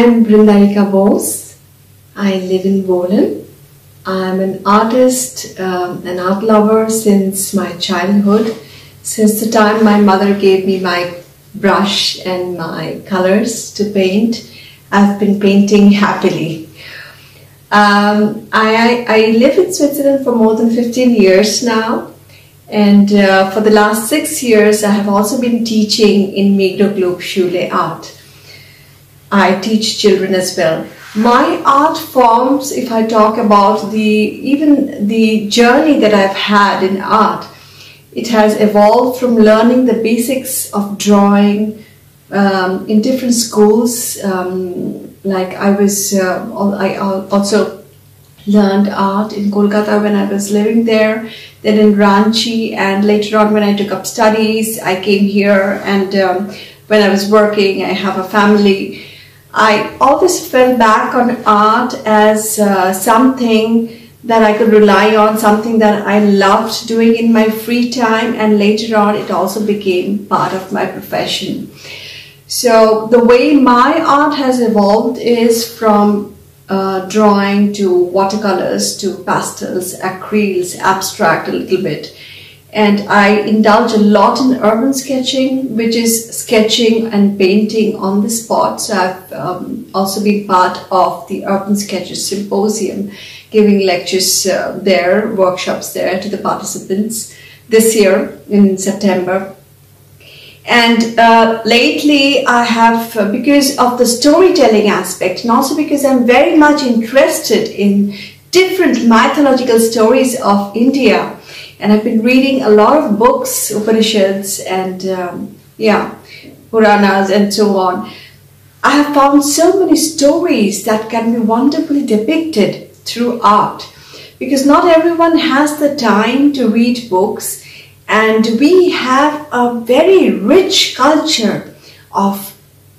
I'm Brindarica Bose. I live in Wohlen. I'm an artist, an art lover since my childhood. Since the time my mother gave me my brush and my colors to paint, I've been painting happily. I live in Switzerland for more than 15 years now, and for the last 6 years I have also been teaching in Schule art. I teach children as well. My art forms, if I talk about even the journey that I've had in art, it has evolved from learning the basics of drawing in different schools. Like I also learned art in Kolkata when I was living there, then in Ranchi, and later on when I took up studies, I came here, and when I was working, I have a family. I always fell back on art as something that I could rely on, something that I loved doing in my free time, and later on it also became part of my profession. So the way my art has evolved is from drawing to watercolors to pastels, acrylics, abstract a little bit. And I indulge a lot in urban sketching, which is sketching and painting on the spot. So I've also been part of the Urban Sketches Symposium, giving lectures there, workshops there to the participants this year in September. And lately I have, because of the storytelling aspect, and also because I'm very much interested in different mythological stories of India, and I've been reading a lot of books, Upanishads and Puranas and so on. I have found so many stories that can be wonderfully depicted through art, because not everyone has the time to read books, and we have a very rich culture of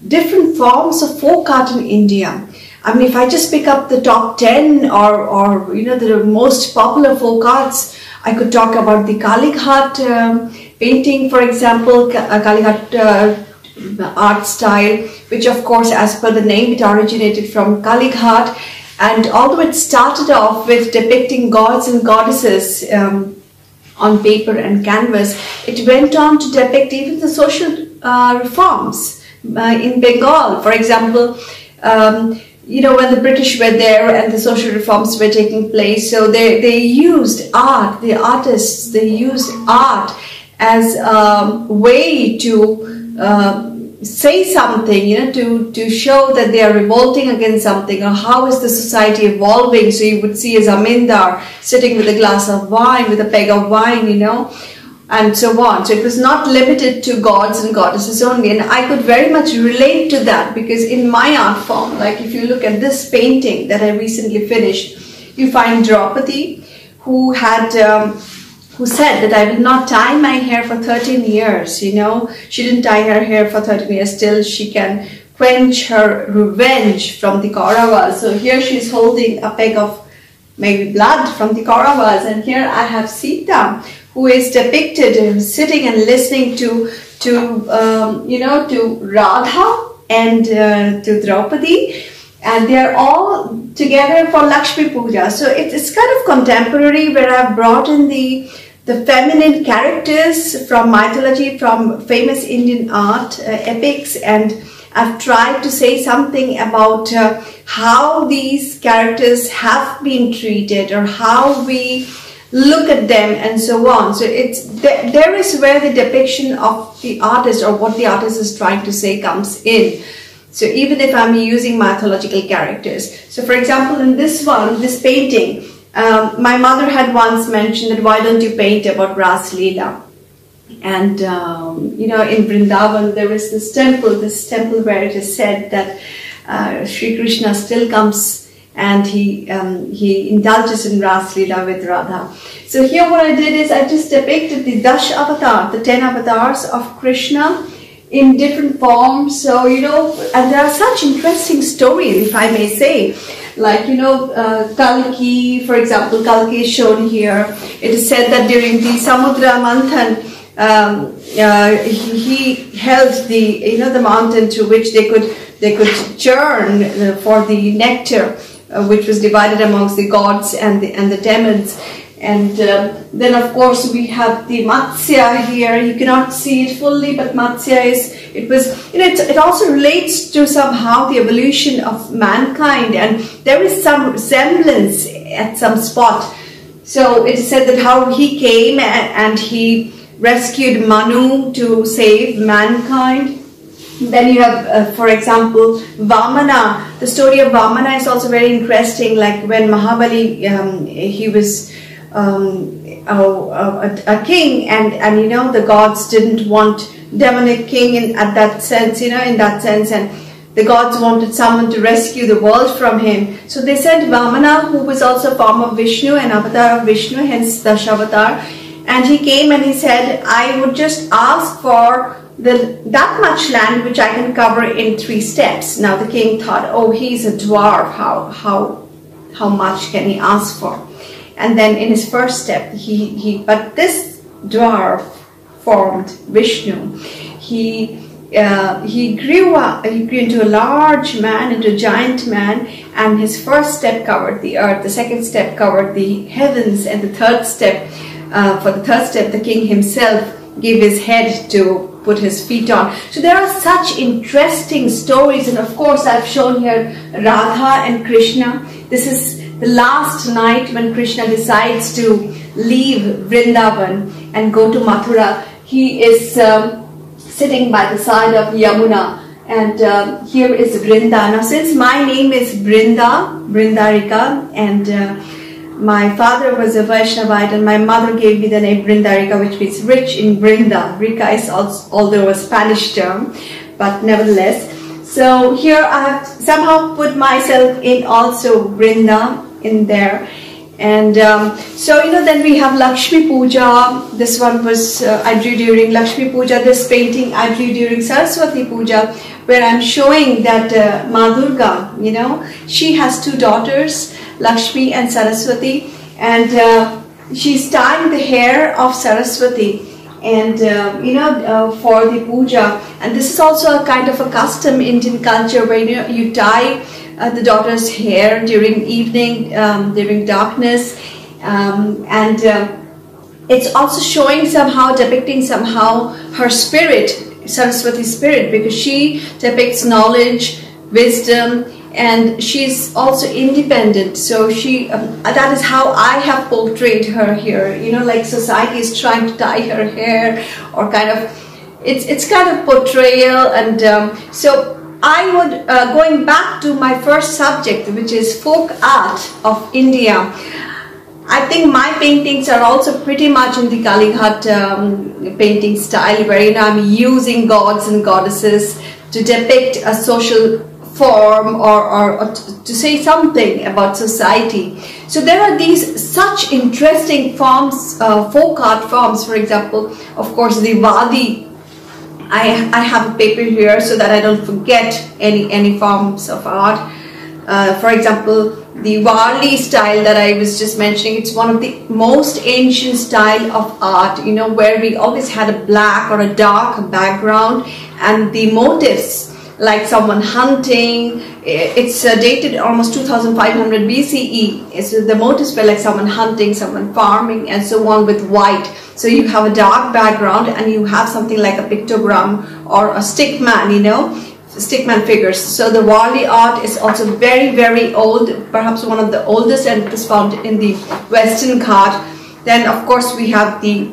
different forms of folk art in India. I mean, if I just pick up the top 10 or the most popular folk arts, I could talk about the Kalighat painting, for example, Kalighat art style, which of course, as per the name, it originated from Kalighat. And although it started off with depicting gods and goddesses on paper and canvas, it went on to depict even the social reforms in Bengal. For example, when the British were there and the social reforms were taking place, so they used art, the artists, they used art as a way to say something, to show that they are revolting against something, or how is the society evolving. So you would see a zamindar sitting with a glass of wine, with a peg of wine, and so on. So it was not limited to gods and goddesses only, and I could very much relate to that, because in my art form, like if you look at this painting that I recently finished, you find Draupadi, who said that I will not tie my hair for 13 years, She didn't tie her hair for 13 years till she can quench her revenge from the Kauravas. So here she is holding a peg of maybe blood from the Kauravas, and here I have Sita, who is depicted sitting and listening to Radha and to Draupadi, and they are all together for Lakshmi Puja. So it's kind of contemporary, where I've brought in the feminine characters from mythology, from famous Indian art, epics, and I've tried to say something about how these characters have been treated, or how we look at them, and so on. So there is where the depiction of the artist, or what the artist is trying to say, comes in. So even if I'm using mythological characters. So for example, in this painting, my mother had once mentioned that why don't you paint about Ras Leela? And in Vrindavan there is this temple where it is said that Sri Krishna still comes and he indulges in Ras Leela with Radha. So here what I did is I just depicted the Dash avatar, the 10 avatars of Krishna in different forms. So and there are such interesting stories, if I may say, like Kalki, for example. Kalki is shown here. It is said that during the Samudra Manthan, he held the mountain through which they they could churn for the nectar, which was divided amongst the gods and the demons. And then of course we have the Matsya here. You cannot see it fully, but Matsya it also relates to somehow the evolution of mankind, and there is some resemblance at some spot. So it is said that how he came and he rescued Manu to save mankind. Then you have, for example, Vamana. The story of Vamana is also very interesting. Like when Mahabali, he was a king, and you know, the gods didn't want demonic king in that sense, and the gods wanted someone to rescue the world from him. So they sent Vamana, who was also a form of Vishnu, an avatar of Vishnu, hence Dashavatar. And he came and he said, I would just ask for that much land which I can cover in 3 steps. Now the king thought, oh, he's a dwarf, how much can he ask for? And then in his first step, but this dwarf formed Vishnu. He grew into a large man, into a giant man, and his first step covered the earth, the second step covered the heavens, and the third step, for the third step, the king himself gave his head to put his feet on. So there are such interesting stories, and of course I've shown here Radha and Krishna. This is the last night when Krishna decides to leave Vrindavan and go to Mathura. He is sitting by the side of Yamuna, and here is Vrinda. Now since my name is Brindarica, and my father was a Vaishnavite and my mother gave me the name Brindarica, which means rich in Brinda. Rika is also, although a Spanish term, but nevertheless. So here I have somehow put myself in also Brinda in there. And so, you know, then we have Lakshmi Puja. This one was I drew during Lakshmi Puja. This painting I drew during Saraswati Puja, where I'm showing that Ma Durga, you know, she has 2 daughters, Lakshmi and Saraswati, and she's tying the hair of Saraswati, and for the puja. And this is also a kind of a custom Indian culture, where you tie the daughter's hair during evening, during darkness, and it's also showing somehow, depicting somehow her spirit, Saraswati's spirit, because she depicts knowledge, wisdom, and she's also independent. So she that is how I have portrayed her here, you know, like society is trying to tie her hair, or kind of it's kind of portrayal. And so I would going back to my first subject, which is folk art of India. I think my paintings are also pretty much in the Kalighat painting style, where, you know, I'm using gods and goddesses to depict a social form, or to say something about society. So there are these such interesting forms, folk art forms. For example, of course, Diwali. I have a paper here so that I don't forget any forms of art. For example, the Diwali style that I was just mentioning, it's one of the most ancient style of art, you know, where we always had a black or a dark background, and the motifs, like someone hunting, it's dated almost 2500 BCE. So the motifs were like someone hunting, someone farming, and so on, with white. So you have a dark background, and you have something like a pictogram or a stickman, you know, stickman figures. So the Diwali art is also very, very old, perhaps one of the oldest, and it is found in the Western Ghat. Then of course we have the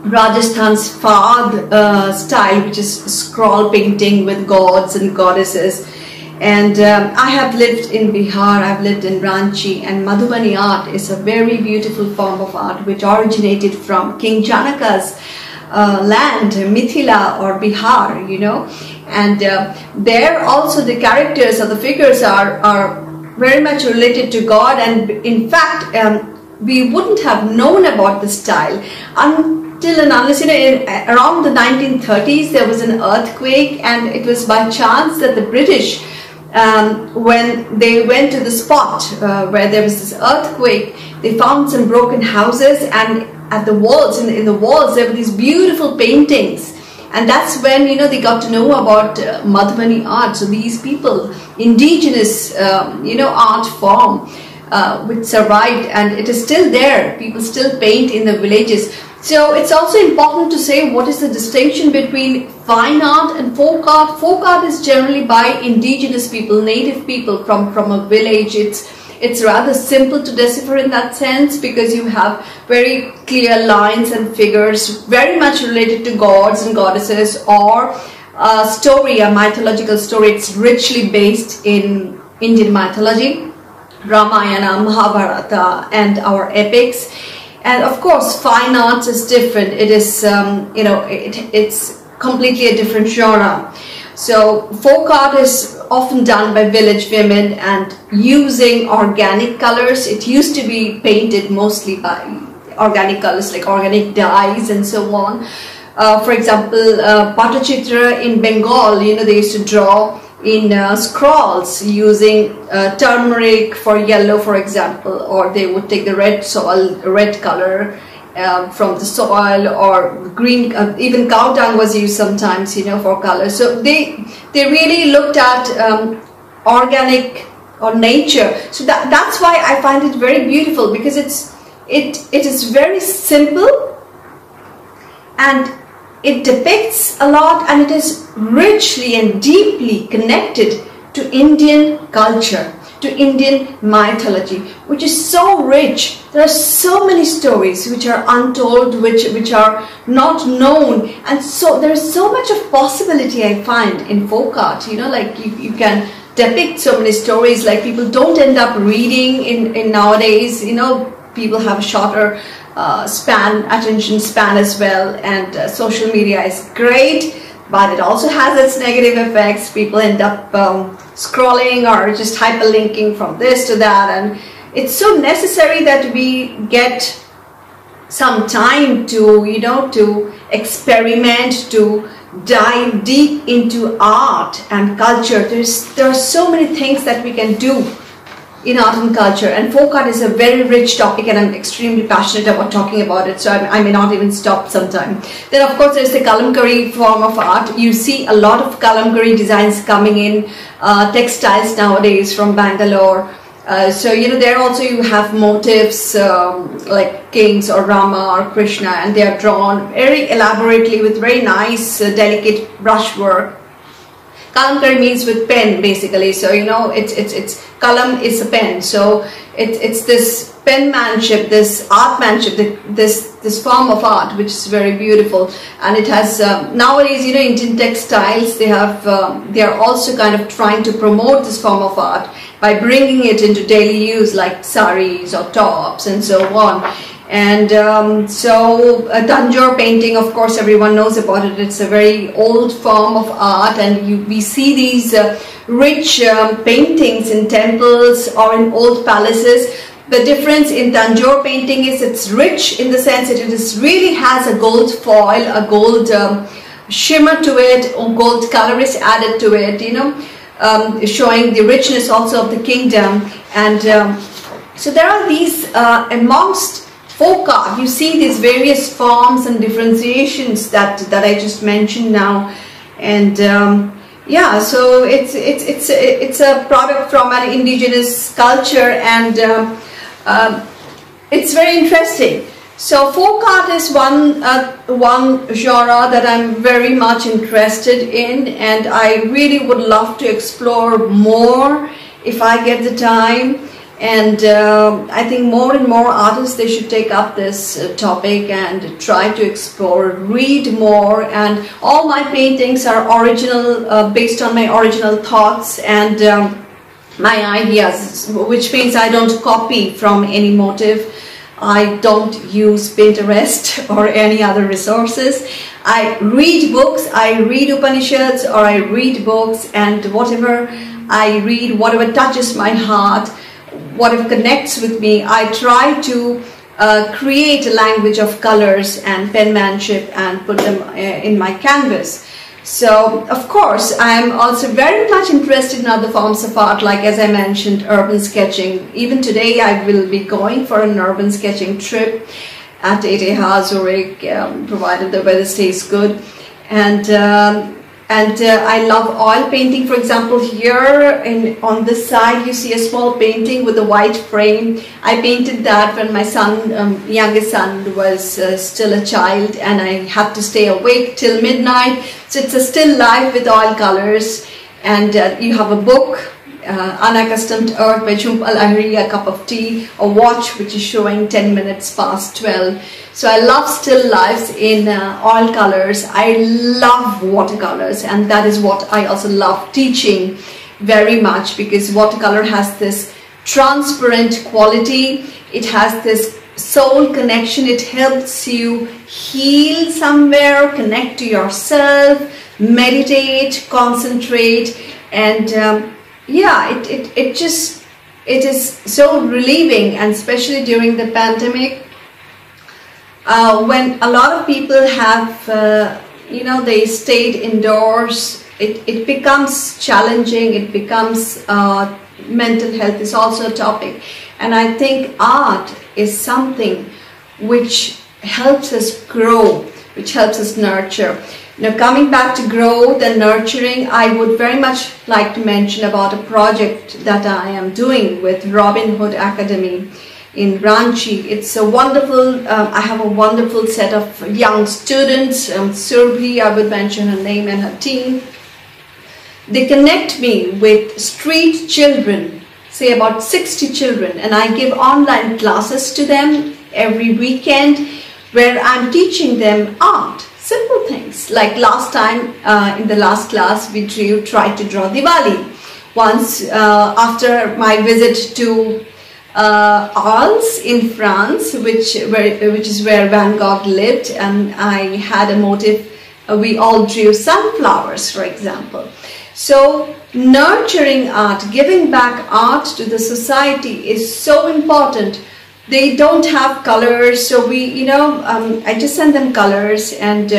Rajasthan's Fad style, which is scroll painting with gods and goddesses. And I have lived in Bihar, I've lived in Ranchi, and Madhubani art is a very beautiful form of art which originated from King Janaka's land, Mithila or Bihar, you know. And there also the characters or the figures are very much related to God, and in fact we wouldn't have known about this style until and unless, you know, around the 1930s there was an earthquake, and it was by chance that the British, when they went to the spot where there was this earthquake, they found some broken houses, and at the walls, in the walls, there were these beautiful paintings. And that's when, you know, they got to know about Madhubani art. So these people, indigenous, you know, art form, which survived, and it is still there. People still paint in the villages. So it's also important to say what is the distinction between fine art and folk art. Folk art is generally by indigenous people, native people from a village. It's rather simple to decipher in that sense, because you have very clear lines and figures, very much related to gods and goddesses, or a story, a mythological story. It's richly based in Indian mythology, Ramayana, Mahabharata, and our epics. And of course, fine arts is different. It is, you know, it's completely a different genre. So folk art is often done by village women and using organic colors. It used to be painted mostly by organic colors like organic dyes and so on. For example, Patachitra in Bengal, you know, they used to draw in scrolls using turmeric for yellow, for example, or they would take the red soil, red color from the soil, or green, even cow dung was used sometimes, you know, for color. So they really looked at organic or nature. So that's why I find it very beautiful, because it is very simple and it depicts a lot, and it is richly and deeply connected to Indian culture, to Indian mythology, which is so rich. There are so many stories which are untold, which are not known, and so there is so much of possibility I find in folk art. You know, like you can depict so many stories. Like people don't end up reading in nowadays. You know, people have a shorter attention span as well, and social media is great, but it also has its negative effects. People end up scrolling or just hyperlinking from this to that, and it's so necessary that we get some time to, you know, to experiment, to dive deep into art and culture. There are so many things that we can do in art and culture, and folk art is a very rich topic, and I'm extremely passionate about talking about it, so I may not even stop sometime. Then of course there's the kalamkari form of art. You see a lot of kalamkari designs coming in, textiles nowadays from Bangalore. So, you know, there also you have motifs like kings or Rama or Krishna, and they are drawn very elaborately with very nice delicate brushwork. Kalamkari means with pen, basically. So, you know, it's kalam is a pen. So it's this penmanship, this artmanship, this form of art, which is very beautiful. And it has nowadays, you know, Indian textiles, they are also kind of trying to promote this form of art by bringing it into daily use, like saris or tops and so on. And Tanjore painting, of course, everyone knows about it. It's a very old form of art, and we see these rich paintings in temples or in old palaces. The difference in Tanjore painting is it's rich in the sense that it really has a gold foil, a gold shimmer to it, or gold color is added to it, you know, showing the richness also of the kingdom. And so there are these amongst folk art, you see these various forms and differentiations that I just mentioned now, and yeah, so it's a product from an indigenous culture, and it's very interesting. So folk art is one genre that I'm very much interested in, and I really would love to explore more if I get the time. And I think more and more artists, they should take up this topic and try to explore, read more. And all my paintings are original, based on my original thoughts and my ideas, which means I don't copy from any motive. I don't use Pinterest or any other resources. I read books, I read Upanishads, or I read books, and whatever I read, whatever touches my heart, whatever connects with me, I try to create a language of colors and penmanship and put them in my canvas. So, of course, I am also very much interested in other forms of art, like, as I mentioned, urban sketching. Even today, I will be going for an urban sketching trip at ETH Zurich, provided the weather stays good. and I love oil painting. For example, here on this side you see a small painting with a white frame. I painted that when my son, youngest son, was still a child, and I had to stay awake till midnight. So it's a still life with oil colors. And you have a book, Unaccustomed Earth by Jhumpal Aheri, a cup of tea, a watch which is showing 10 minutes past 12. So I love still lifes in oil colors. I love watercolors, and that is what I also love teaching very much, because watercolor has this transparent quality. It has this soul connection. It helps you heal somewhere, connect to yourself, meditate, concentrate, and yeah, it is so relieving. And especially during the pandemic, when a lot of people have they stayed indoors, it becomes challenging. It becomes mental health is also a topic, and I think art is something which helps us grow, which helps us nurture. Now, coming back to growth and nurturing, I would very much like to mention about a project that I am doing with Robin Hood Academy in Ranchi. It's a wonderful, I have a wonderful set of young students. Surbhi, I would mention her name, and her team. They connect me with street children, say about 60 children, and I give online classes to them every weekend where I'm teaching them art. Simple things, like last time in the last class we tried to draw Diwali. Once after my visit to Arles in France, which is where Van Gogh lived, and I had a motive. We all drew sunflowers, for example. So nurturing art, giving back art to the society is so important. They don't have colors, so I just send them colors, and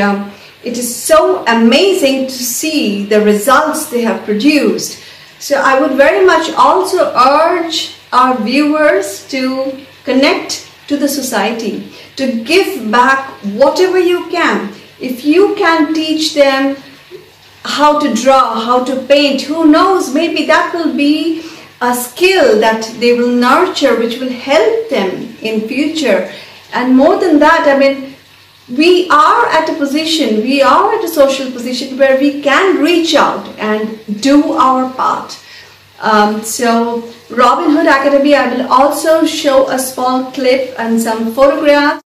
it is so amazing to see the results they have produced. So I would very much also urge our viewers to connect to the society, to give back whatever you can. If you can teach them how to draw, how to paint, who knows, maybe that will be a skill that they will nurture, which will help them in future. And more than that, I mean, we are at a position, we are at a social position where we can reach out and do our part. So Robin Hood Academy, I will also show a small clip and some photographs.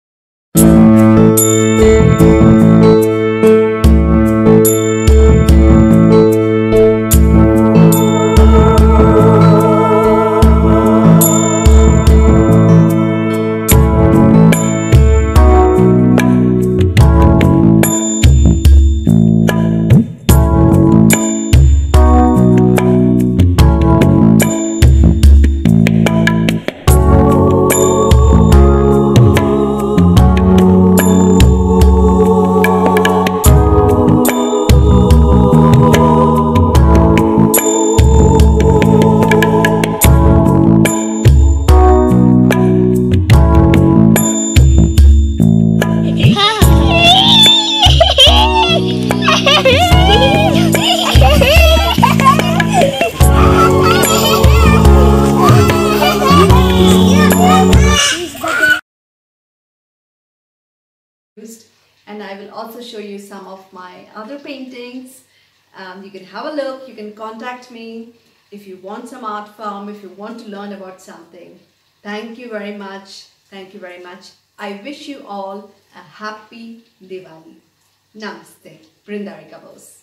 And I will also show you some of my other paintings. You can have a look, you can contact me if you want some art form, if you want to learn about something. Thank you very much. Thank you very much. I wish you all a happy Diwali. Namaste. Brindarica Bose.